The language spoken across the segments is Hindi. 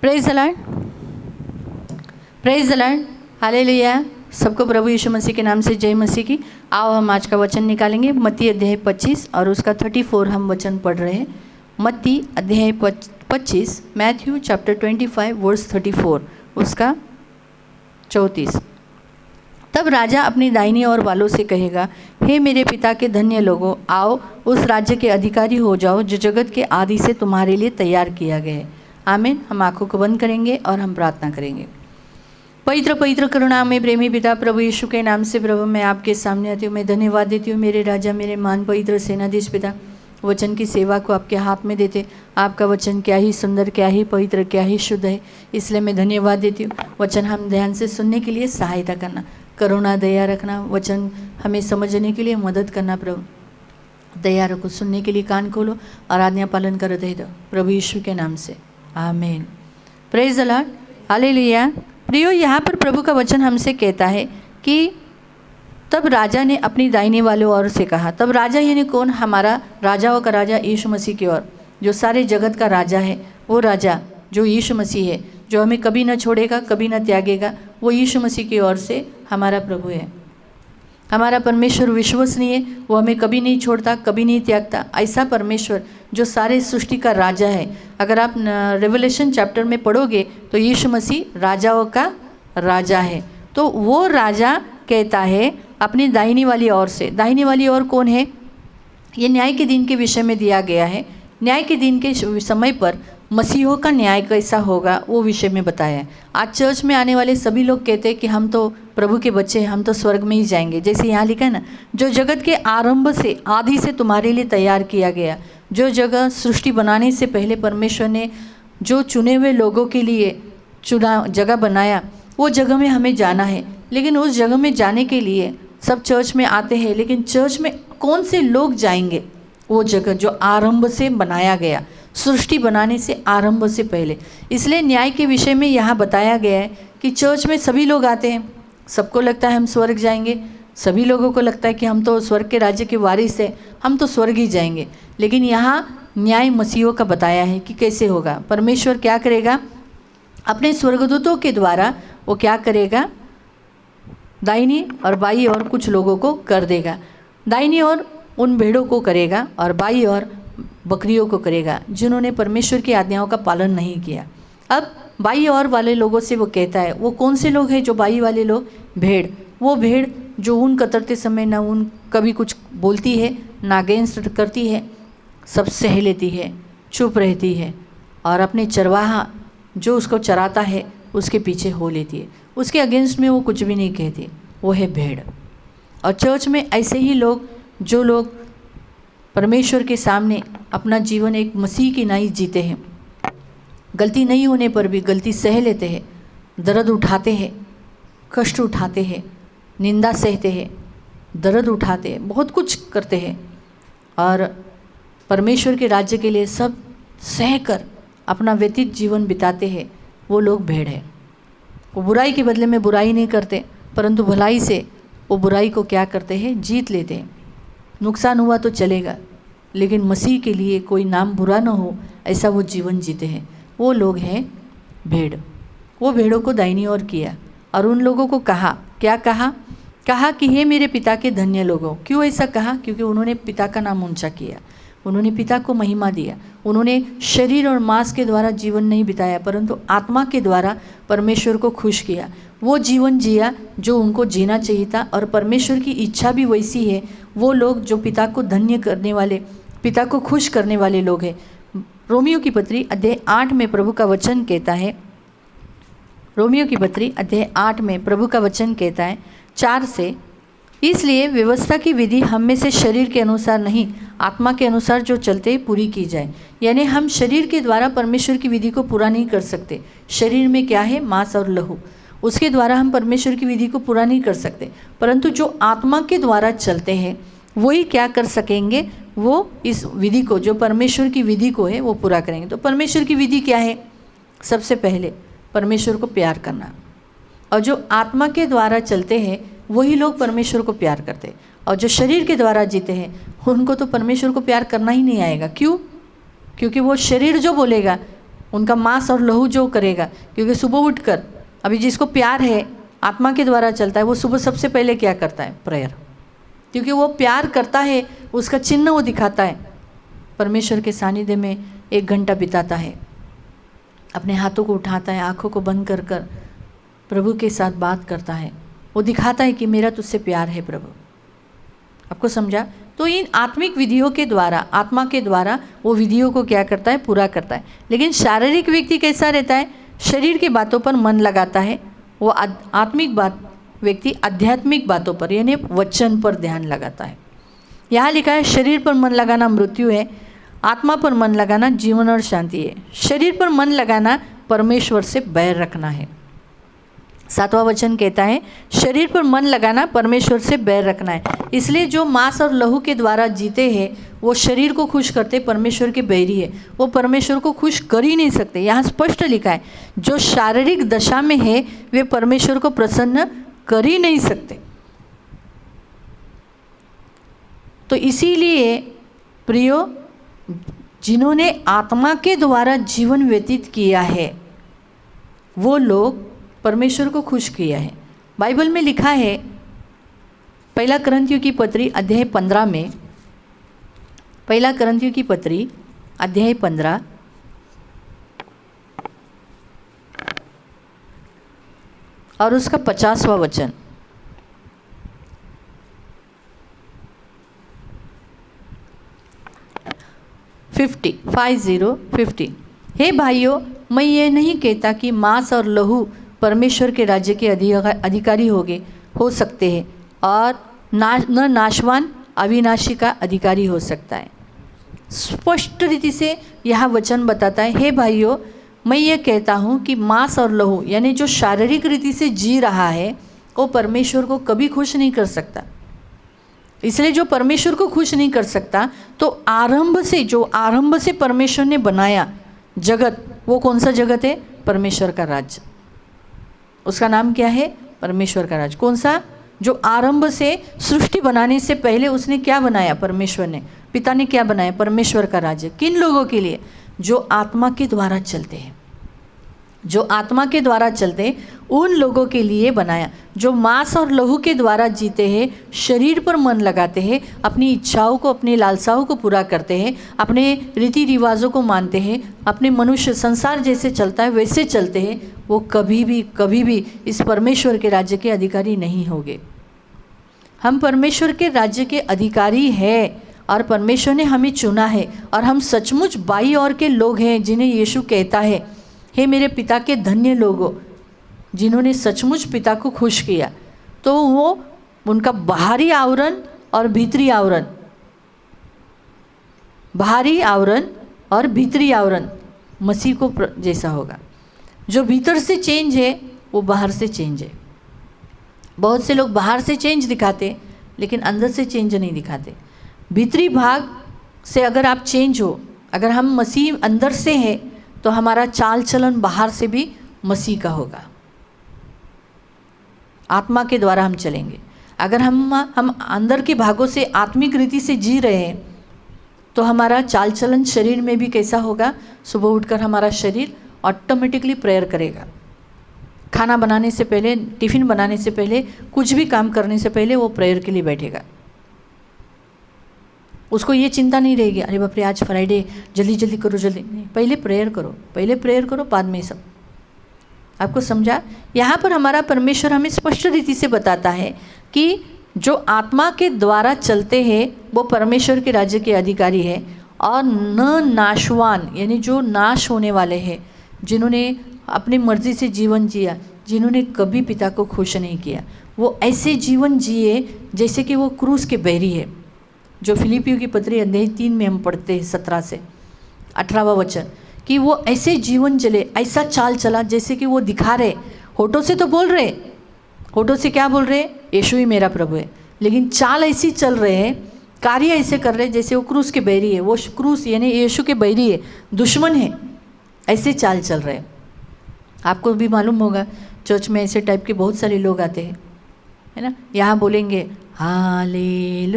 Praise the Lord, praise the Lord, hallelujah. सबको प्रभु यीशु मसीह के नाम से जय मसीह की। आओ हम आज का वचन निकालेंगे, मत्ती अध्याय 25 और उसका 34 हम वचन पढ़ रहे हैं। मत्ती अध्याय 25, मैथ्यू चैप्टर 25 वर्स 34, उसका 34। तब राजा अपनी दाहिनी ओर वालों से कहेगा, हे मेरे पिता के धन्य लोगों, आओ उस राज्य के अधिकारी हो जाओ जो जगत के आदि से तुम्हारे लिए तैयार किया गया है। आमीन। हम आंखों को बंद करेंगे और हम प्रार्थना करेंगे। पवित्र पवित्र करुणा में प्रेमी पिता प्रभु यीशु के नाम से प्रभु मैं आपके सामने आती हूँ। मैं धन्यवाद देती हूँ मेरे राजा, मेरे मान पवित्र सेनाधीश पिता, वचन की सेवा को आपके हाथ में देते। आपका वचन क्या ही सुंदर, क्या ही पवित्र, क्या ही शुद्ध है, इसलिए मैं धन्यवाद देती हूँ। वचन हम ध्यान से सुनने के लिए सहायता करना, करुणा दया रखना, वचन हमें समझने के लिए मदद करना। प्रभु दया रखो, सुनने के लिए कान खोलो और आज्ञा पालन करते दो, प्रभु यीशु के नाम से, आमीन। Praise the Lord, hallelujah. प्रियो, यहाँ पर प्रभु का वचन हमसे कहता है कि तब राजा ने अपनी दाहिने वाले ओर से कहा। तब राजा यानी कौन? हमारा राजाओं का राजा यीशु मसीह की ओर, जो सारे जगत का राजा है, वो राजा जो यीशु मसीह है, जो हमें कभी न छोड़ेगा, कभी न त्यागेगा, वो यीशु मसीह की ओर से हमारा प्रभु है। हमारा परमेश्वर विश्वसनीय है, वो हमें कभी नहीं छोड़ता, कभी नहीं त्यागता। ऐसा परमेश्वर जो सारे सृष्टि का राजा है। अगर आप रेवलेशन चैप्टर में पढ़ोगे तो यीशु मसीह राजाओं का राजा है। तो वो राजा कहता है अपनी दाहिनी वाली ओर से। दाहिनी वाली ओर कौन है? ये न्याय के दिन के विषय में दिया गया है। न्याय के दिन के समय पर मसीहों का न्याय कैसा होगा वो विषय में बताया है। आज चर्च में आने वाले सभी लोग कहते हैं कि हम तो प्रभु के बच्चे हैं, हम तो स्वर्ग में ही जाएंगे। जैसे यहाँ लिखा है ना, जो जगत के आरंभ से आदि से तुम्हारे लिए तैयार किया गया। जो जगह सृष्टि बनाने से पहले परमेश्वर ने जो चुने हुए लोगों के लिए जगह बनाया, वो जगह में हमें जाना है। लेकिन उस जगह में जाने के लिए सब चर्च में आते हैं, लेकिन चर्च में कौन से लोग जाएंगे? वो जगह जो आरंभ से बनाया गया, सृष्टि बनाने से आरंभ से पहले। इसलिए न्याय के विषय में यहाँ बताया गया है कि चर्च में सभी लोग आते हैं, सबको लगता है हम स्वर्ग जाएंगे, सभी लोगों को लगता है कि हम तो स्वर्ग के राज्य के वारिस हैं, हम तो स्वर्ग ही जाएंगे। लेकिन यहाँ न्याय मसीहों का बताया है कि कैसे होगा। परमेश्वर क्या करेगा? अपने स्वर्गदूतों के द्वारा वो क्या करेगा? दाहिनी और बाई ओर कुछ लोगों को कर देगा। दाहिनी ओर उन भेड़ों को करेगा और बाई ओर बकरियों को करेगा जिन्होंने परमेश्वर की आज्ञाओं का पालन नहीं किया। अब बाई ओर वाले लोगों से वो कहता है, वो कौन से लोग हैं जो बाई वाले लोग? भेड़। वो भेड़ जो ऊन कतरते समय ना ऊन कभी कुछ बोलती है, ना अगेंस्ट करती है, सब सह लेती है, चुप रहती है और अपने चरवाहा जो उसको चराता है उसके पीछे हो लेती है। उसके अगेंस्ट में वो कुछ भी नहीं कहती, वो है भेड़। और चर्च में ऐसे ही लोग, जो लोग परमेश्वर के सामने अपना जीवन एक मसीह की नाई जीते हैं, गलती नहीं होने पर भी गलती सह लेते हैं, दर्द उठाते हैं, कष्ट उठाते हैं, निंदा सहते हैं, दर्द उठाते हैं, बहुत कुछ करते हैं और परमेश्वर के राज्य के लिए सब सह कर अपना व्यतीत जीवन बिताते हैं, वो लोग भेड़ हैं। वो बुराई के बदले में बुराई नहीं करते, परंतु भलाई से वो बुराई को क्या करते हैं? जीत लेते हैं। नुकसान हुआ तो चलेगा, लेकिन मसीह के लिए कोई नाम बुरा ना हो, ऐसा वो जीवन जीते हैं। वो लोग हैं भेड़। वो भेड़ों को दाहिनी ओर किया और उन लोगों को कहा, क्या कहा? कहा कि हे मेरे पिता के धन्य लोगों। क्यों ऐसा कहा? क्योंकि उन्होंने पिता का नाम ऊंचा किया, उन्होंने पिता को महिमा दिया। उन्होंने शरीर और मांस के द्वारा जीवन नहीं बिताया, परंतु आत्मा के द्वारा परमेश्वर को खुश किया। वो जीवन जिया जो उनको जीना चाहिए था और परमेश्वर की इच्छा भी वैसी है। वो लोग जो पिता को धन्य करने वाले, पिता को खुश करने वाले लोग हैं। रोमियो की पत्री अध्याय 8 में प्रभु का वचन कहता है, रोमियो की पत्री अध्याय 8 में प्रभु का वचन कहता है 4 से, इसलिए व्यवस्था की विधि हम में से शरीर के अनुसार नहीं, आत्मा के अनुसार जो चलते पूरी की जाए। यानी हम शरीर के द्वारा परमेश्वर की विधि को पूरा नहीं कर सकते। शरीर में क्या है? मांस और लहू, उसके द्वारा हम परमेश्वर की विधि को पूरा नहीं कर सकते। परंतु जो आत्मा के द्वारा चलते हैं वही क्या कर सकेंगे? वो इस विधि को, जो परमेश्वर की विधि को है, वो पूरा करेंगे। तो परमेश्वर की विधि क्या है? सबसे पहले परमेश्वर को प्यार करना। और जो आत्मा के द्वारा चलते हैं वही लोग परमेश्वर को प्यार करते हैं। और जो शरीर के द्वारा जीते हैं उनको तो परमेश्वर को प्यार करना ही नहीं आएगा। क्यों? क्योंकि वो शरीर जो बोलेगा उनका मांस और लहू जो करेगा, क्योंकि सुबह उठकर अभी जिसको प्यार है आत्मा के द्वारा चलता है, वो सुबह सबसे पहले क्या करता है? प्रेयर। क्योंकि वो प्यार करता है, उसका चिन्ह वो दिखाता है। परमेश्वर के सानिध्य में 1 घंटा बिताता है, अपने हाथों को उठाता है, आँखों को बंद कर कर प्रभु के साथ बात करता है। वो दिखाता है कि मेरा तुझसे प्यार है प्रभु। आपको समझा? तो इन आत्मिक विधियों के द्वारा, आत्मा के द्वारा वो विधियों को क्या करता है? पूरा करता है। लेकिन शारीरिक व्यक्ति कैसा रहता है? शरीर की बातों पर मन लगाता है। वो आत्मिक व्यक्ति आध्यात्मिक बातों पर यानी वचन पर ध्यान लगाता है। यहाँ लिखा है शरीर पर मन लगाना मृत्यु है, आत्मा पर मन लगाना जीवन और शांति है। शरीर पर मन लगाना परमेश्वर से बैर रखना है। 7वां वचन कहता है शरीर पर मन लगाना परमेश्वर से बैर रखना है। इसलिए जो मांस और लहू के द्वारा जीते हैं वो शरीर को खुश करते परमेश्वर के बैरी है, वो परमेश्वर को खुश कर ही नहीं सकते। यहाँ स्पष्ट लिखा है जो शारीरिक दशा में है वे परमेश्वर को प्रसन्न कर ही नहीं सकते। तो इसीलिए प्रियो, जिन्होंने आत्मा के द्वारा जीवन व्यतीत किया है वो लोग परमेश्वर को खुश किया है। बाइबल में लिखा है 1 कुरिन्थियों की पत्री अध्याय 15 में, 1 कुरिन्थियों की पत्री अध्याय 15 और उसका 50वां वचन। हे भाइयों, मैं ये नहीं कहता कि मांस और लहू परमेश्वर के राज्य के अधिकारी हो सकते हैं और न नाशवान अविनाशी का अधिकारी हो सकता है। स्पष्ट रीति से यह वचन बताता है, हे भाइयों, मैं ये कहता हूँ कि मांस और लहू यानी जो शारीरिक रीति से जी रहा है वो परमेश्वर को कभी खुश नहीं कर सकता। इसलिए जो परमेश्वर को खुश नहीं कर सकता तो आरंभ से परमेश्वर ने बनाया जगत, वो कौन सा जगत है? परमेश्वर का राज्य। उसका नाम क्या है? परमेश्वर का राज्य। कौन सा? जो आरंभ से सृष्टि बनाने से पहले उसने क्या बनाया? परमेश्वर ने, पिता ने क्या बनाया? परमेश्वर का राज्य। किन लोगों के लिए? जो आत्मा के द्वारा चलते हैं, जो आत्मा के द्वारा चलते उन लोगों के लिए बनाया। जो मांस और लहू के द्वारा जीते हैं, शरीर पर मन लगाते हैं, अपनी इच्छाओं को, अपनी लालसाओं को पूरा करते हैं, अपने रीति रिवाजों को मानते हैं, अपने मनुष्य संसार जैसे चलता है वैसे चलते हैं, वो कभी भी इस परमेश्वर के राज्य के अधिकारी नहीं होंगे। हम परमेश्वर के राज्य के अधिकारी हैं और परमेश्वर ने हमें चुना है और हम सचमुच बाई ओर के लोग हैं जिन्हें यीशु कहता है, हे मेरे पिता के धन्य लोगों, जिन्होंने सचमुच पिता को खुश किया। तो वो उनका बाहरी आवरण और भीतरी आवरण, बाहरी आवरण और भीतरी आवरण मसीह को जैसा होगा। जो भीतर से चेंज है वो बाहर से चेंज है। बहुत से लोग बाहर से चेंज दिखाते लेकिन अंदर से चेंज नहीं दिखाते। भीतरी भाग से अगर आप चेंज हो, अगर हम मसीह अंदर से हैं तो हमारा चाल चलन बाहर से भी मसीह का होगा। आत्मा के द्वारा हम चलेंगे। अगर हम अंदर के भागों से आत्मिक रीति से जी रहे हैं तो हमारा चाल चलन शरीर में भी कैसा होगा? सुबह उठकर हमारा शरीर ऑटोमेटिकली प्रेयर करेगा। खाना बनाने से पहले, टिफ़िन बनाने से पहले, कुछ भी काम करने से पहले वो प्रेयर के लिए बैठेगा। उसको ये चिंता नहीं रहेगी, अरे बाप रे आज फ्राइडे, जल्दी जल्दी करो, जल्दी नहीं, पहले प्रेयर करो, बाद में सब। आपको समझा? यहाँ पर हमारा परमेश्वर हमें स्पष्ट रीति से बताता है कि जो आत्मा के द्वारा चलते हैं वो परमेश्वर के राज्य के अधिकारी है और न नाशवान यानी जो नाश होने वाले हैं, जिन्होंने अपनी मर्जी से जीवन जिया, जिन्होंने कभी पिता को खुश नहीं किया, वो ऐसे जीवन जिए जैसे कि वो क्रूस के बैरी है। जो फिलिपियों की पत्री अध्याय 3 में हम पढ़ते हैं 17 से 18वां वचन, कि वो ऐसे जीवन चले, ऐसा चाल चला जैसे कि वो दिखा रहे, होठों से तो बोल रहे, होठों से क्या बोल रहे? यीशु ही मेरा प्रभु है, लेकिन चाल ऐसी चल रहे हैं, कार्य ऐसे कर रहे जैसे वो क्रूस के बैरी है। वो क्रूस यानी यीशु के बैरी है, दुश्मन है, ऐसे चाल चल रहे। आपको भी मालूम होगा चर्च में ऐसे टाइप के बहुत सारे लोग आते हैं, है ना? यहाँ बोलेंगे हालेलुया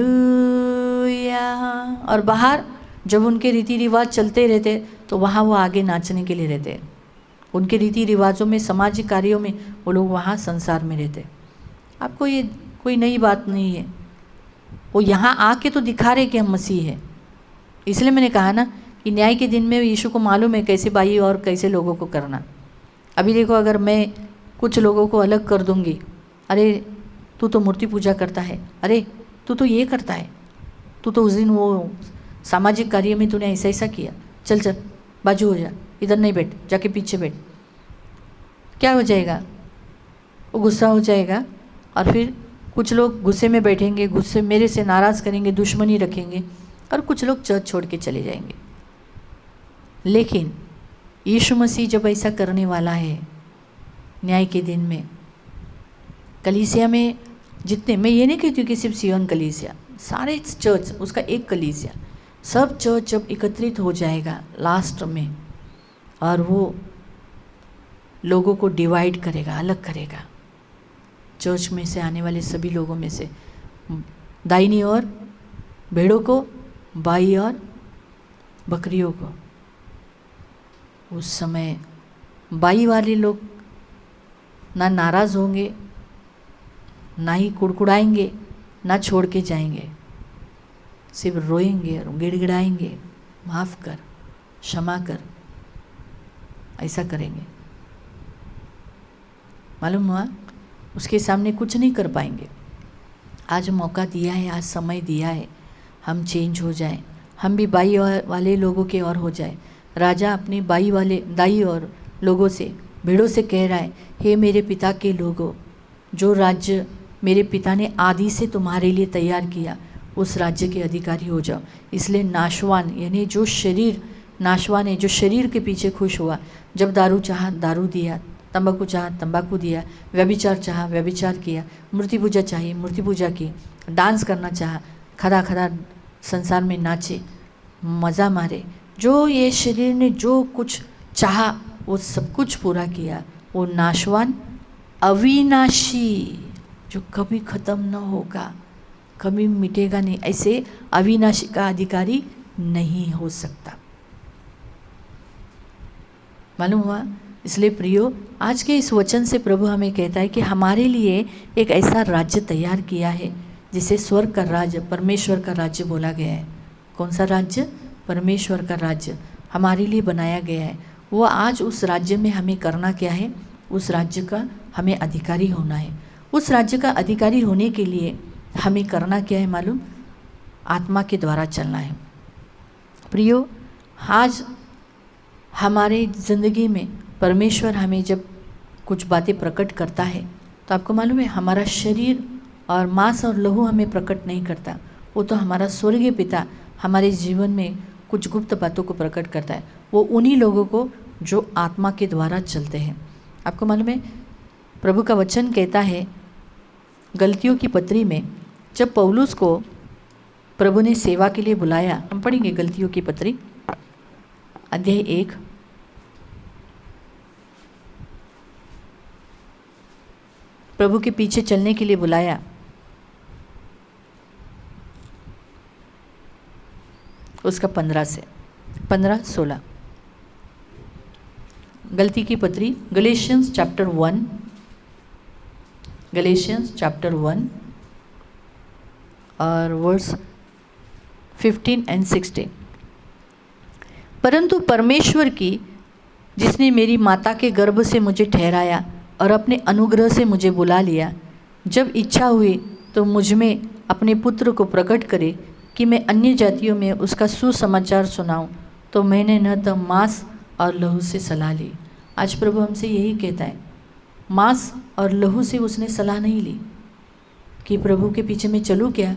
और बाहर जब उनके रीति रिवाज चलते रहते तो वहाँ वो आगे नाचने के लिए रहते हैं। उनके रीति रिवाजों में, सामाजिक कार्यों में वो लोग वहाँ संसार में रहते हैं। आपको ये कोई नई बात नहीं है। वो यहाँ आके तो दिखा रहे कि हम मसीह हैं। इसलिए मैंने कहा ना कि न्याय के दिन में यीशु को मालूम है कैसे बाई और कैसे लोगों को करना। अभी देखो, अगर मैं कुछ लोगों को अलग कर दूंगी, अरे तू तो मूर्ति पूजा करता है, अरे तू तो ये करता है, तू तो उस दिन वो सामाजिक कार्य में तूने ऐसा ऐसा किया, चल चल बाजू हो जा, इधर नहीं बैठ, जाके पीछे बैठ, क्या हो जाएगा? वो गुस्सा हो जाएगा और फिर कुछ लोग गुस्से में बैठेंगे, गुस्से मेरे से नाराज़ करेंगे, दुश्मनी रखेंगे और कुछ लोग चर्च छोड़ के चले जाएंगे। लेकिन यीशु मसीह जब ऐसा करने वाला है न्याय के दिन में, कलीसिया में जितने, मैं ये नहीं कहती हूँ कि सिर्फ सियोन कलीसिया, सारे चर्च, उसका एक कलीसिया, सब चर्च जब एकत्रित हो जाएगा लास्ट में और वो लोगों को डिवाइड करेगा, अलग करेगा। चर्च में से आने वाले सभी लोगों में से दाहिनी ओर भेड़ों को, बाई ओर बकरियों को। उस समय बाई वाले लोग ना नाराज़ होंगे, ना ही कुड़कुड़ाएंगे, ना छोड़ के जाएंगे, सिर्फ रोएंगे और गिड़गिड़ाएंगे, माफ़ कर, क्षमा कर, ऐसा करेंगे। मालूम हुआ? उसके सामने कुछ नहीं कर पाएंगे। आज मौका दिया है, आज समय दिया है, हम चेंज हो जाएं, हम भी बाई वाले लोगों के और हो जाए। राजा अपने बाई वाले दाई और लोगों से, भेड़ों से कह रहा है, हे मेरे पिता के लोगों, जो राज्य मेरे पिता ने आदि से तुम्हारे लिए तैयार किया, उस राज्य के अधिकारी हो जाओ। इसलिए नाशवान, यानी जो शरीर नाशवान है, जो शरीर के पीछे खुश हुआ, जब दारू चाहा दारू दिया, तंबाकू चाहा तंबाकू दिया, व्यभिचार चाहा व्यभिचार किया, मूर्ति पूजा चाहिए मूर्ति पूजा की, डांस करना चाहा खड़ा खड़ा संसार में नाचे, मज़ा मारे, जो ये शरीर ने जो कुछ चाहा वो सब कुछ पूरा किया, वो नाशवान अविनाशी, जो कभी ख़त्म न होगा, कभी मिटेगा नहीं, ऐसे अविनाशी का अधिकारी नहीं हो सकता। मालूम हुआ? इसलिए प्रियो, आज के इस वचन से प्रभु हमें कहता है कि हमारे लिए एक ऐसा राज्य तैयार किया है जिसे स्वर्ग का राज्य, परमेश्वर का राज्य बोला गया है। कौन सा राज्य? परमेश्वर का राज्य हमारे लिए बनाया गया है। वो आज उस राज्य में हमें करना क्या है? उस राज्य का हमें अधिकारी होना है। उस राज्य का अधिकारी होने के लिए हमें करना क्या है मालूम? आत्मा के द्वारा चलना है। प्रियो, आज हमारे ज़िंदगी में परमेश्वर हमें जब कुछ बातें प्रकट करता है तो आपको मालूम है, हमारा शरीर और मांस और लहू हमें प्रकट नहीं करता, वो तो हमारा स्वर्गीय पिता हमारे जीवन में कुछ गुप्त बातों को प्रकट करता है। वो उन्हीं लोगों को जो आत्मा के द्वारा चलते हैं। आपको मालूम है, प्रभु का वचन कहता है गलतियों की पत्री में, जब पौलुस को प्रभु ने सेवा के लिए बुलाया, हम पढ़ेंगे गलतियों की पत्री अध्याय 1, प्रभु के पीछे चलने के लिए बुलाया, उसका 15-16 गलती की पत्री, गलेशियंस चैप्टर 1, गलेशियंस चैप्टर 1 और वर्स 15 और 16। परंतु परमेश्वर की, जिसने मेरी माता के गर्भ से मुझे ठहराया और अपने अनुग्रह से मुझे बुला लिया, जब इच्छा हुई तो मुझ में अपने पुत्र को प्रकट करे कि मैं अन्य जातियों में उसका सुसमाचार सुनाऊं, तो मैंने न तो मांस और लहू से सलाह ली। आज प्रभु हमसे यही कहता है, मांस और लहू से उसने सलाह नहीं ली कि प्रभु के पीछे मैं चलूँ क्या।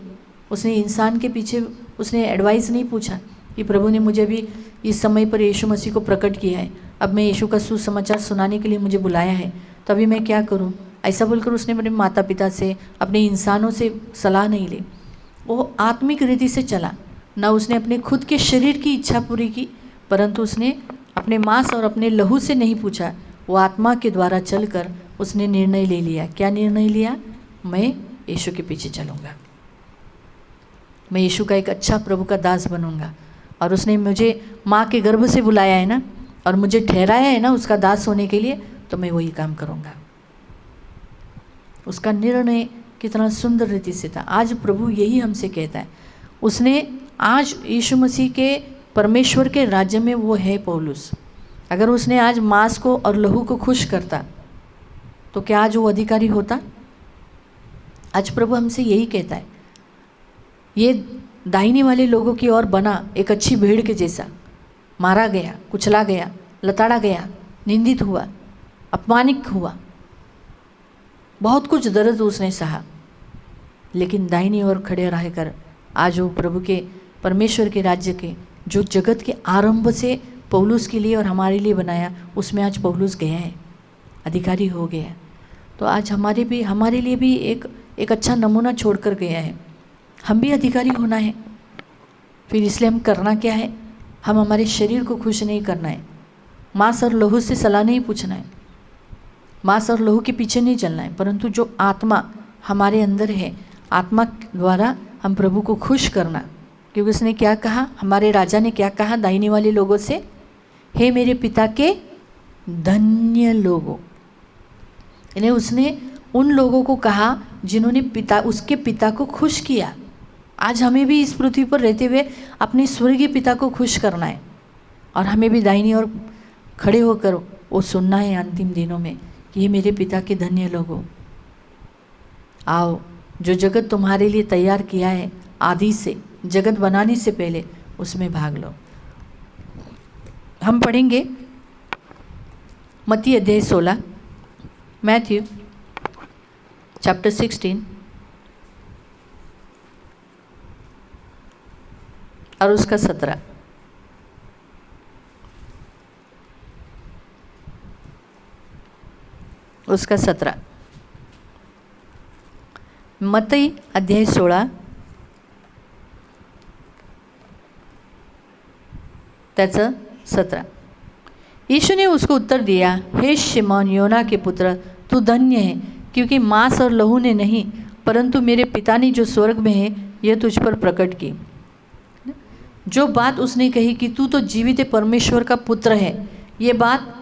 उसने इंसान के पीछे उसने एडवाइस नहीं पूछा कि प्रभु ने मुझे भी इस समय पर यीशु मसीह को प्रकट किया है, अब मैं यीशु का सुसमाचार सुनाने के लिए मुझे बुलाया है, तो अभी मैं क्या करूं। ऐसा बोलकर उसने अपने माता पिता से, अपने इंसानों से सलाह नहीं ली। वो आत्मिक रीति से चला, ना उसने अपने खुद के शरीर की इच्छा पूरी की, परंतु उसने अपने मांस और अपने लहू से नहीं पूछा। वो आत्मा के द्वारा चलकर उसने निर्णय ले लिया। क्या निर्णय लिया? मैं यीशु के पीछे चलूँगा, मैं यीशु का एक अच्छा प्रभु का दास बनूंगा, और उसने मुझे माँ के गर्भ से बुलाया है ना, और मुझे ठहराया है ना उसका दास होने के लिए, तो मैं वही काम करूँगा। उसका निर्णय कितना सुंदर रीति से था। आज प्रभु यही हमसे कहता है। उसने आज यीशु मसीह के परमेश्वर के राज्य में वो है पौलुस। अगर उसने आज मांस को और लहू को खुश करता तो क्या आज वो अधिकारी होता? आज प्रभु हमसे यही कहता है। ये दाहिने वाले लोगों की ओर बना एक अच्छी भेड़ के जैसा मारा गया, कुचला गया, लताड़ा गया, निंदित हुआ, अपमानित हुआ, बहुत कुछ दर्द उसने सहा, लेकिन दाहिनी ओर खड़े रहकर आज वो प्रभु के परमेश्वर के राज्य के जो जगत के आरंभ से पौलुस के लिए और हमारे लिए बनाया, उसमें आज पौलुस गया है, अधिकारी हो गया। तो आज हमारे लिए भी एक अच्छा नमूना छोड़कर गया है। हम भी अधिकारी होना है। फिर इसलिए हम करना क्या है? हम हमारे शरीर को खुश नहीं करना है, मांस और लहू से सलाह नहीं पूछना है, मांस और लहू के पीछे नहीं चलना है, परंतु जो आत्मा हमारे अंदर है, आत्मा द्वारा हम प्रभु को खुश करना। क्योंकि उसने क्या कहा, हमारे राजा ने क्या कहा दाहिने वाले लोगों से, हे मेरे पिता के धन्य लोगों। यानी उसने उन लोगों को कहा जिन्होंने उसके पिता को खुश किया। आज हमें भी इस पृथ्वी पर रहते हुए अपने स्वर्गीय पिता को खुश करना है, और हमें भी दाहिनी ओर खड़े होकर वो सुनना है अंतिम दिनों में कि ये मेरे पिता के धन्य लोगों, आओ जो जगत तुम्हारे लिए तैयार किया है आदि से, जगत बनाने से पहले, उसमें भाग लो। हम पढ़ेंगे मत्ती अध्याय 16, मैथ्यू चैप्टर 16 और उसका 17। उसका 17 मत्ती अध्याय 16 त्याचं 17। यीशु ने उसको उत्तर दिया, हे शिमोन योना के पुत्र, तू धन्य है, क्योंकि मांस और लहू ने नहीं, परंतु मेरे पिता ने जो स्वर्ग में है यह तुझ पर प्रकट की। जो बात उसने कही कि तू तो जीवित परमेश्वर का पुत्र है, ये बात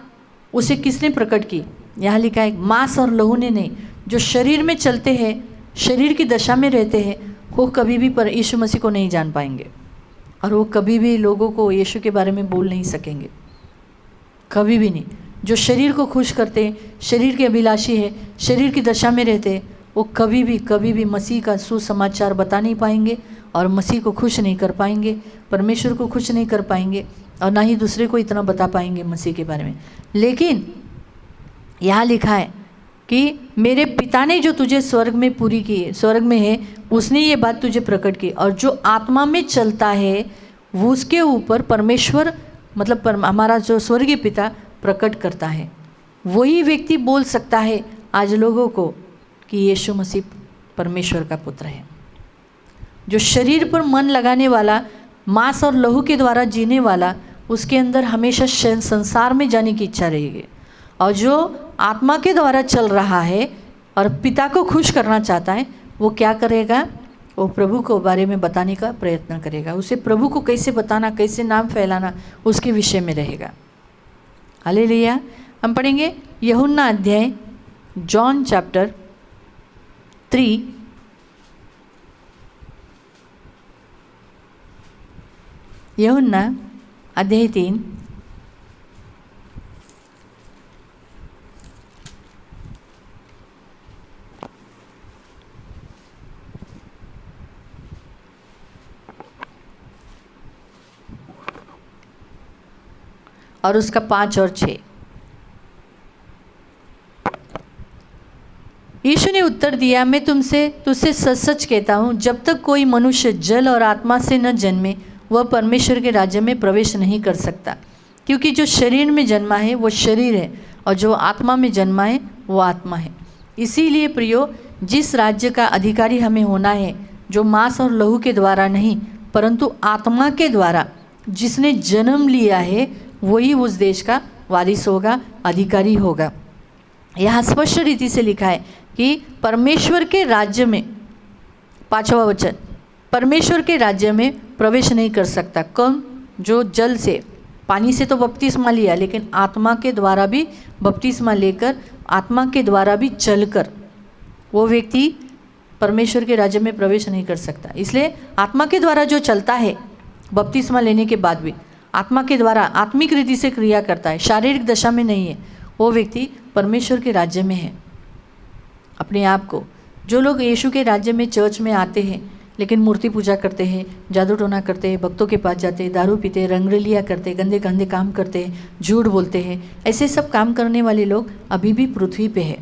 उसे किसने प्रकट की? यहाँ लिखा है मांस और लहू ने नहीं। जो शरीर में चलते हैं, शरीर की दशा में रहते हैं, वो कभी भी पर यीशु मसीह को नहीं जान पाएंगे, और वो कभी भी लोगों को यीशु के बारे में बोल नहीं सकेंगे, कभी भी नहीं। जो शरीर को खुश करते हैं, शरीर के अभिलाषी है, शरीर की दशा में रहते हैं, वो कभी भी मसीह का सुसमाचार बता नहीं पाएंगे, और मसीह को खुश नहीं कर पाएंगे, परमेश्वर को खुश नहीं कर पाएंगे, और ना ही दूसरे को इतना बता पाएंगे मसीह के बारे में। लेकिन यहाँ लिखा है कि मेरे पिता ने जो तुझे स्वर्ग में पूरी की है, स्वर्ग में है, उसने ये बात तुझे प्रकट की। और जो आत्मा में चलता है वो उसके ऊपर परमेश्वर मतलब हमारा जो स्वर्गीय पिता प्रकट करता है। वही व्यक्ति बोल सकता है आज लोगों को कि यीशु मसीह परमेश्वर का पुत्र है। जो शरीर पर मन लगाने वाला, मांस और लहू के द्वारा जीने वाला, उसके अंदर हमेशा संसार में जाने की इच्छा रहेगी। और जो आत्मा के द्वारा चल रहा है और पिता को खुश करना चाहता है, वो क्या करेगा? वो प्रभु को बारे में बताने का प्रयत्न करेगा। उसे प्रभु को कैसे बताना, कैसे नाम फैलाना, उसके विषय में रहेगा। हालेलुया। हम पढ़ेंगे यूहन्ना अध्याय, जॉन चैप्टर 3 यूहन्ना अध्याय 3 और उसका 5 और 6। यीशु ने उत्तर दिया, मैं तुझसे सच सच कहता हूँ, जब तक कोई मनुष्य जल और आत्मा से न जन्मे वह परमेश्वर के राज्य में प्रवेश नहीं कर सकता। क्योंकि जो शरीर में जन्मा है वो शरीर है, और जो आत्मा में जन्मा है वो आत्मा है। इसीलिए प्रियो, जिस राज्य का अधिकारी हमें होना है, जो मांस और लहू के द्वारा नहीं परंतु आत्मा के द्वारा जिसने जन्म लिया है, वही उस देश का वारिस होगा, अधिकारी होगा। यहाँ स्पष्ट रीति से लिखा है कि परमेश्वर के राज्य में, 5वां वचन, परमेश्वर के राज्य में प्रवेश नहीं कर सकता। कौन? जो जल से, पानी से तो बपतिस्मा लिया, लेकिन आत्मा के द्वारा भी बपतिस्मा लेकर, आत्मा के द्वारा भी चलकर वो व्यक्ति परमेश्वर के राज्य में प्रवेश नहीं कर सकता। इसलिए आत्मा के द्वारा जो चलता है बपतिस्मा लेने के बाद भी, आत्मा के द्वारा आत्मिक रीति से क्रिया करता है, शारीरिक दशा में नहीं है, वो व्यक्ति परमेश्वर के राज्य में है। अपने आप को, जो लोग यीशु के राज्य में चर्च में आते हैं लेकिन मूर्ति पूजा करते हैं, जादू टोना करते हैं, भक्तों के पास जाते हैं, दारू पीते हैं, रंगरलिया करते हैं, गंदे गंदे काम करते हैं, झूठ बोलते हैं, ऐसे सब काम करने वाले लोग अभी भी पृथ्वी पे है।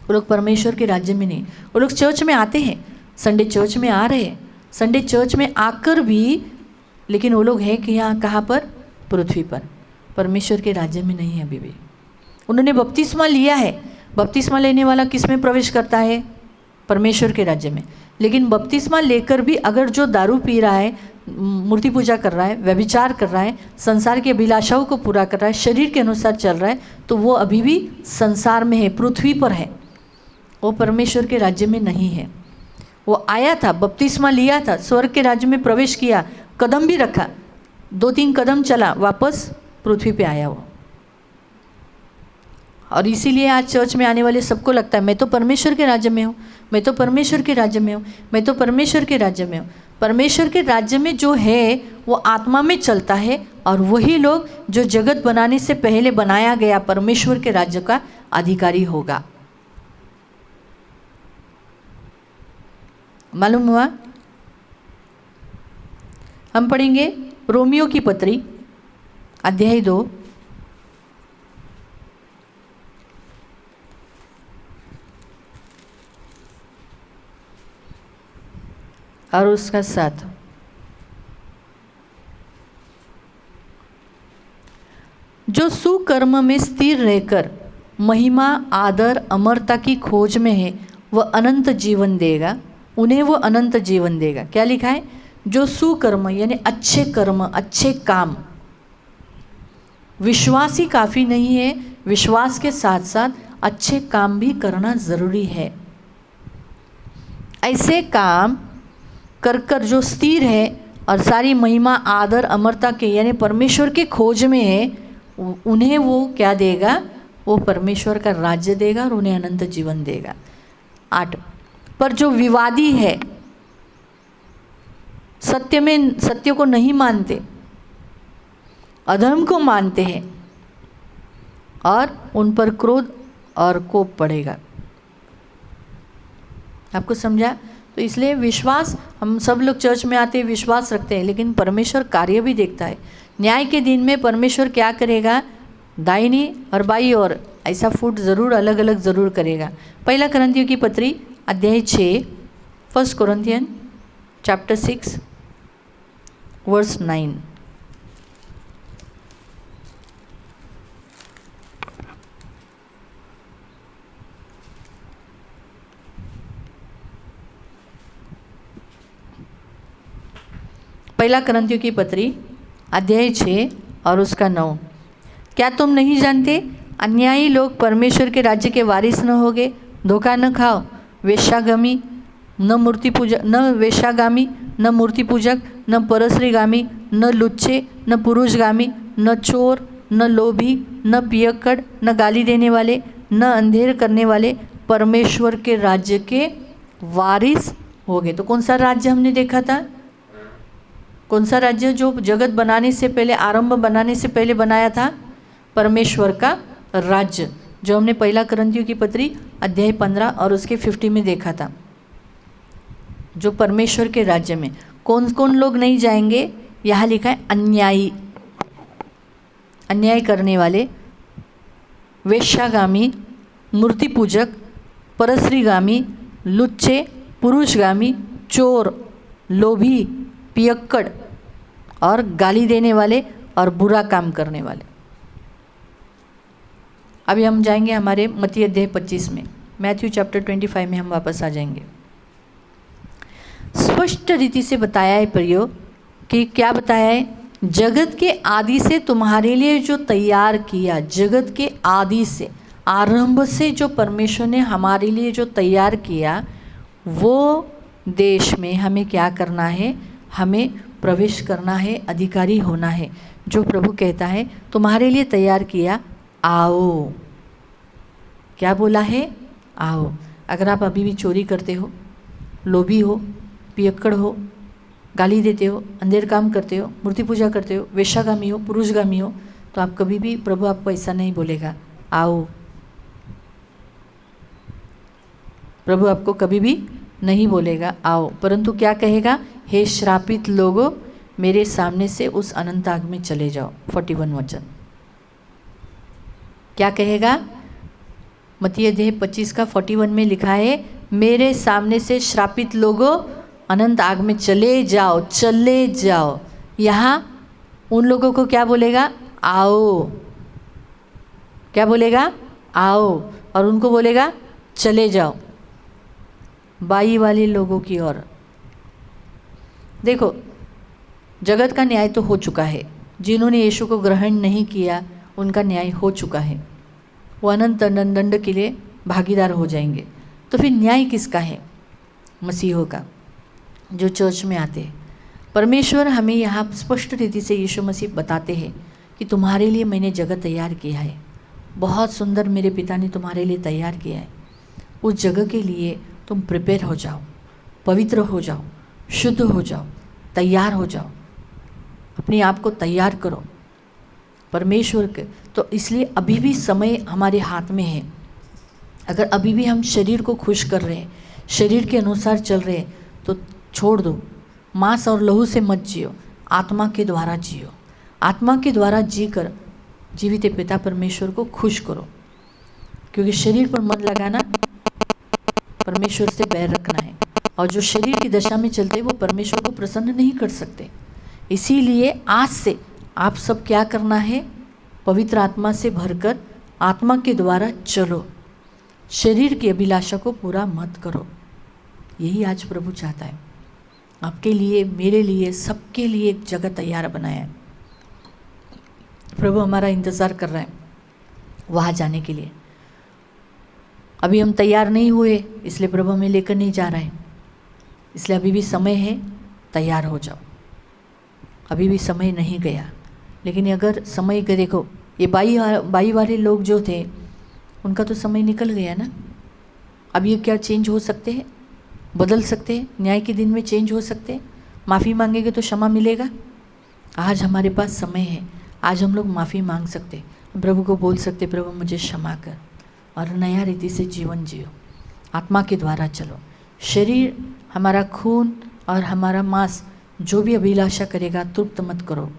वो लोग परमेश्वर के राज्य में नहीं। वो लोग चर्च में आते हैं, संडे चर्च में आ रहे हैं, संडे चर्च में आकर भी, लेकिन वो लोग हैं कि यहाँ कहाँ पर? पृथ्वी पर, परमेश्वर के राज्य में नहीं है अभी भी। उन्होंने बपतिस्मा लिया है। बपतिस्मा लेने वाला किस में प्रवेश करता है? परमेश्वर के राज्य में। लेकिन बपतिस्मा लेकर भी अगर जो दारू पी रहा है, मूर्ति पूजा कर रहा है, व्यभिचार कर रहा है, संसार की अभिलाषाओं को पूरा कर रहा है, शरीर के अनुसार चल रहा है, तो वो अभी भी संसार में है, पृथ्वी पर है, वो परमेश्वर के राज्य में नहीं है। वो आया था, बपतिस्मा लिया था, स्वर्ग के राज्य में प्रवेश किया, कदम भी रखा, 2-3 कदम चला, वापस पृथ्वी पे आया वो। और इसीलिए आज चर्च में आने वाले सबको लगता है मैं तो परमेश्वर के राज्य में हूँ, मैं तो परमेश्वर के राज्य में हूँ, मैं तो परमेश्वर के राज्य में हूँ। परमेश्वर के राज्य में जो है वो आत्मा में चलता है, और वही लोग जो जगत बनाने से पहले बनाया गया परमेश्वर के राज्य का अधिकारी होगा। मालूम हुआ? हम पढ़ेंगे रोमियो की पत्री अध्याय 2 और उसका 7। जो सुकर्म में स्थिर रहकर महिमा, आदर, अमरता की खोज में है, वह अनंत जीवन देगा, उन्हें वो अनंत जीवन देगा। क्या लिखा है? जो सुकर्म यानी अच्छे कर्म, अच्छे काम। विश्वास ही काफ़ी नहीं है, विश्वास के साथ साथ अच्छे काम भी करना ज़रूरी है। ऐसे काम कर कर जो स्थिर है और सारी महिमा, आदर, अमरता के यानी परमेश्वर के खोज में है, उन्हें वो क्या देगा? वो परमेश्वर का राज्य देगा और उन्हें अनंत जीवन देगा। 8 पर जो विवादी है, सत्य को नहीं मानते, अधर्म को मानते हैं, और उन पर क्रोध और कोप पड़ेगा। आपको समझा? तो इसलिए विश्वास, हम सब लोग चर्च में आते हैं, विश्वास रखते हैं, लेकिन परमेश्वर कार्य भी देखता है। न्याय के दिन में परमेश्वर क्या करेगा? दाहिनी और बाई ओर ऐसा फूट ज़रूर अलग अलग ज़रूर करेगा। पहला कुरिन्थियों की पत्री अध्याय 6, 1 Corinthians chapter 6 verse 9। पहला कुरिन्थियों की पत्री अध्याय 6 और उसका 9। क्या तुम नहीं जानते अन्यायी लोग परमेश्वर के राज्य के वारिस न होगे? धोखा न खाओ, वेश्यागामी न मूर्ति पूजक, न वेश्यागामी, न मूर्ति पूजक, न परस्त्रीगामी, न लुच्चे, न पुरुषगामी, न चोर, न लोभी, न पियक्कड़, न गाली देने वाले, न अंधेर करने वाले परमेश्वर के राज्य के वारिस होगे। तो कौन सा राज्य हमने देखा था? कौन सा राज्य जो जगत बनाने से पहले, आरंभ बनाने से पहले बनाया था? परमेश्वर का राज्य, जो हमने पहला कुरिन्थियों की पत्री अध्याय 15 और उसके 50 में देखा था। जो परमेश्वर के राज्य में कौन कौन लोग नहीं जाएंगे? यहाँ लिखा है अन्यायी, अन्याय करने वाले, वेश्यागामी, मूर्ति पूजक, परस्त्रीगामी, लुच्चे, पुरुषगामी, चोर, लोभी, पियक्कड़ और गाली देने वाले और बुरा काम करने वाले। अभी हम जाएंगे हमारे मत्ती अध्याय 25 में, मैथ्यू चैप्टर 25 में हम वापस आ जाएंगे। स्पष्ट रीति से बताया है प्रियो कि क्या बताया है? जगत के आदि से तुम्हारे लिए जो तैयार किया, जगत के आदि से, आरंभ से जो परमेश्वर ने हमारे लिए जो तैयार किया, वो देश में हमें क्या करना है? हमें प्रवेश करना है, अधिकारी होना है। जो प्रभु कहता है तुम्हारे लिए तैयार किया, आओ। क्या बोला है? आओ। अगर आप अभी भी चोरी करते हो, लोभी हो, पियक्कड़ हो, गाली देते हो, अंधेर काम करते हो, मूर्ति पूजा करते हो, वेश्यागामी हो, पुरुषगामी हो, तो आप कभी भी, प्रभु आपको ऐसा नहीं बोलेगा आओ। प्रभु आपको कभी भी नहीं बोलेगा आओ, परंतु क्या कहेगा? हे श्रापित लोगों, मेरे सामने से उस अनंत आग में चले जाओ। 41 वचन क्या कहेगा? मत्ती अध्याय 25 का 41 में लिखा है, मेरे सामने से श्रापित लोगों अनंत आग में चले जाओ, चले जाओ। यहाँ उन लोगों को क्या बोलेगा? आओ। क्या बोलेगा? आओ। और उनको बोलेगा चले जाओ, बाई वाले लोगों की ओर। देखो, जगत का न्याय तो हो चुका है। जिन्होंने यीशु को ग्रहण नहीं किया उनका न्याय हो चुका है, वो अनंत दंड के लिए भागीदार हो जाएंगे। तो फिर न्याय किसका है? मसीहों का, जो चर्च में आते हैं। परमेश्वर हमें यहाँ स्पष्ट रीति से यीशु मसीह बताते हैं कि तुम्हारे लिए मैंने जगह तैयार किया है, बहुत सुंदर मेरे पिता ने तुम्हारे लिए तैयार किया है। उस जगह के लिए तुम प्रिपेयर हो जाओ, पवित्र हो जाओ, शुद्ध हो जाओ, तैयार हो जाओ, अपने आप को तैयार करो परमेश्वर के। तो इसलिए अभी भी समय हमारे हाथ में है। अगर अभी भी हम शरीर को खुश कर रहे हैं, शरीर के अनुसार चल रहे हैं, तो छोड़ दो। मांस और लहू से मत जियो, आत्मा के द्वारा जियो। आत्मा के द्वारा जीकर जीवित पिता परमेश्वर को खुश करो, क्योंकि शरीर पर मन लगाना परमेश्वर से बैर रखना है। और जो शरीर की दशा में चलते हैं वो परमेश्वर को प्रसन्न नहीं कर सकते। इसीलिए आज से आप सब क्या करना है? पवित्र आत्मा से भरकर आत्मा के द्वारा चलो, शरीर की अभिलाषा को पूरा मत करो। यही आज प्रभु चाहता है आपके लिए, मेरे लिए, सबके लिए एक जगह तैयार बनाया है। प्रभु हमारा इंतज़ार कर रहा है वहाँ जाने के लिए। अभी हम तैयार नहीं हुए, इसलिए प्रभु हमें लेकर नहीं जा रहा है। इसलिए अभी भी समय है, तैयार हो जाओ। अभी भी समय नहीं गया। लेकिन अगर समय के देखो, ये बाई वाले लोग जो थे उनका तो समय निकल गया ना। अब ये क्या चेंज हो सकते हैं? बदल सकते हैं? न्याय के दिन में चेंज हो सकते हैं? माफ़ी मांगेंगे तो क्षमा मिलेगा? आज हमारे पास समय है, आज हम लोग माफ़ी मांग सकते, प्रभु को बोल सकते, प्रभु मुझे क्षमा कर, और नया रीति से जीवन जियो, आत्मा के द्वारा चलो। शरीर, हमारा खून और हमारा मांस जो भी अभिलाषा करेगा तृप्त मत करो।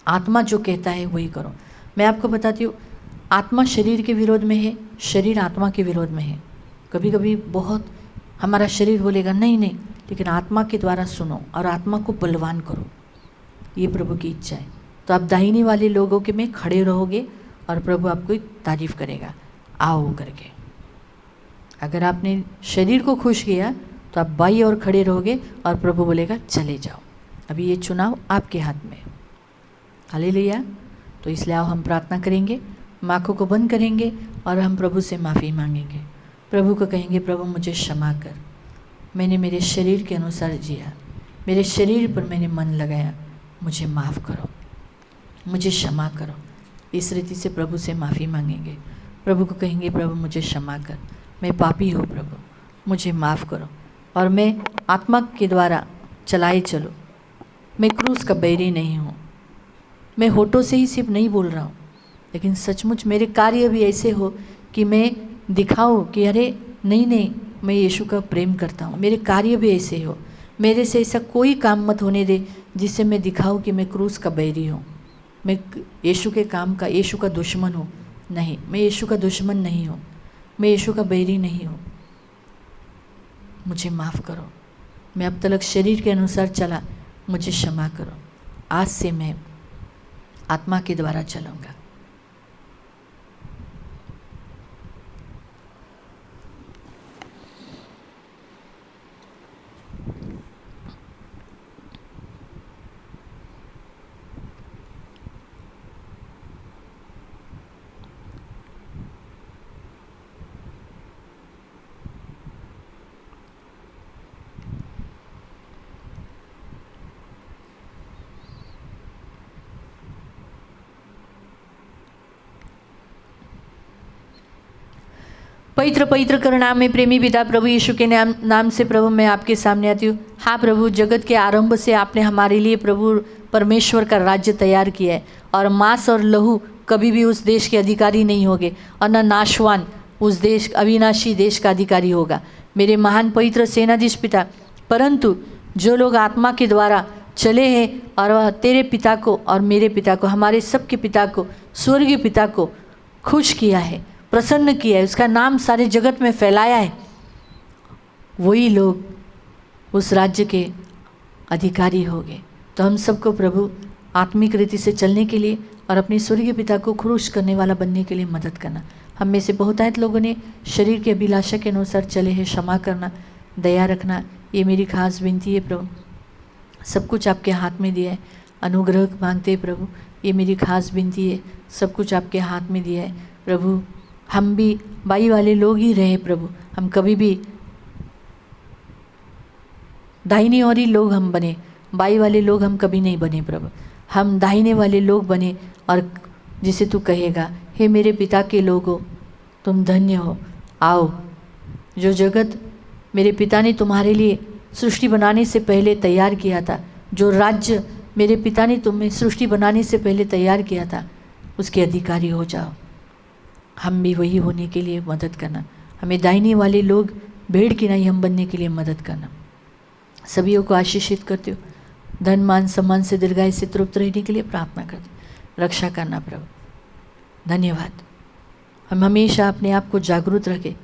आत्मा जो कहता है वही करो। मैं आपको बताती हूँ, आत्मा शरीर के विरोध में है, शरीर आत्मा के विरोध में है। कभी कभी बहुत हमारा शरीर बोलेगा नहीं नहीं, लेकिन आत्मा के द्वारा सुनो और आत्मा को बलवान करो। ये प्रभु की इच्छा है। तो आप दाहिने वाले लोगों के में खड़े रहोगे और प्रभु आपको तारीफ करेगा, आओ करके। अगर आपने शरीर को खुश किया तो आप बाई ओर खड़े रहोगे और प्रभु बोलेगा चले जाओ। अभी ये चुनाव आपके हाथ में। हालेलुया। तो इसलिए आओ हम प्रार्थना करेंगे, हम आँखों को बंद करेंगे और हम प्रभु से माफ़ी मांगेंगे। प्रभु को कहेंगे, प्रभु मुझे क्षमा कर, मैंने मेरे शरीर के अनुसार जिया, मेरे शरीर पर मैंने मन लगाया, मुझे माफ़ करो, मुझे क्षमा करो। इस रीति से प्रभु से माफ़ी मांगेंगे। प्रभु को कहेंगे, प्रभु मुझे क्षमा कर, मैं पापी हूँ, प्रभु मुझे माफ़ करो, और मैं आत्मा के द्वारा चलाए चलो। मैं क्रूस का बैरी नहीं हूँ। मैं होठों से ही सिर्फ नहीं बोल रहा हूँ, लेकिन सचमुच मेरे कार्य भी ऐसे हो कि मैं दिखाऊँ कि अरे नहीं नहीं, मैं यीशु का प्रेम करता हूँ। मेरे कार्य भी ऐसे हो, मेरे से ऐसा कोई काम मत होने दे जिससे मैं दिखाऊँ कि मैं क्रूस का बैरी हूँ, मैं यीशु के काम का, यीशु का दुश्मन हूँ। नहीं, मैं यीशु का दुश्मन नहीं हूँ, मैं यीशु का बैरी नहीं हूँ। मुझे माफ़ करो, मैं अब तक शरीर के अनुसार चला, मुझे क्षमा करो। आज से मैं आत्मा के द्वारा चलूँगा। पवित्र पवित्र करुणामय प्रेमी पिता प्रभु यीशु के नाम से प्रभु मैं आपके सामने आती हूँ। हाँ प्रभु, जगत के आरंभ से आपने हमारे लिए प्रभु परमेश्वर का राज्य तैयार किया है, और मांस और लहू कभी भी उस देश के अधिकारी नहीं होंगे, और न नाशवान उस देश अविनाशी देश का अधिकारी होगा मेरे महान पवित्र सेनाधीश पिता। परंतु जो लोग आत्मा के द्वारा चले हैं और वह तेरे पिता को और मेरे पिता को, हमारे सबके पिता को, स्वर्गीय पिता को खुश किया है, प्रसन्न किया है, उसका नाम सारे जगत में फैलाया है, वही लोग उस राज्य के अधिकारी होंगे। तो हम सबको प्रभु आत्मिक रीति से चलने के लिए और अपने स्वर्गीय पिता को खुश करने वाला बनने के लिए मदद करना। हम में से बहुतायत लोगों ने शरीर के अभिलाषा के अनुसार चले हैं, क्षमा करना, दया रखना, ये मेरी खास विनती है प्रभु। सब कुछ आपके हाथ में दिया है, अनुग्रह मांगते हैं प्रभु, ये मेरी खास विनती है। सब कुछ आपके हाथ में दिया है प्रभु। हम भी बाई वाले लोग ही रहे प्रभु, हम कभी भी दाहिनी ओरी लोग हम बने, बाई वाले लोग हम कभी नहीं बने प्रभु। हम दाहिने वाले लोग बने, और जिसे तू कहेगा हे मेरे पिता के लोगों तुम धन्य हो, आओ। जो जगत मेरे पिता ने तुम्हारे लिए सृष्टि बनाने से पहले तैयार किया था, जो राज्य मेरे पिता ने तुम्हें सृष्टि बनाने से पहले तैयार किया था, उसके अधिकारी हो जाओ। हम भी वही होने के लिए मदद करना, हमें दाहिने वाले लोग भेड़ की नहीं हम बनने के लिए मदद करना। सभी को आशीषित करते हो, धन मान सम्मान से दीर्घायु से तृप्त रहने के लिए प्रार्थना करते, रक्षा करना प्रभु। धन्यवाद। हम हमेशा अपने आप को जागरूक रखें,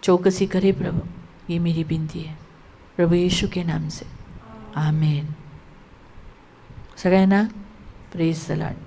चौकसी करें प्रभु, ये मेरी विनती है प्रभु यीशु के नाम से, आमीन। सगळ्यांना प्रेज द लॉर्ड।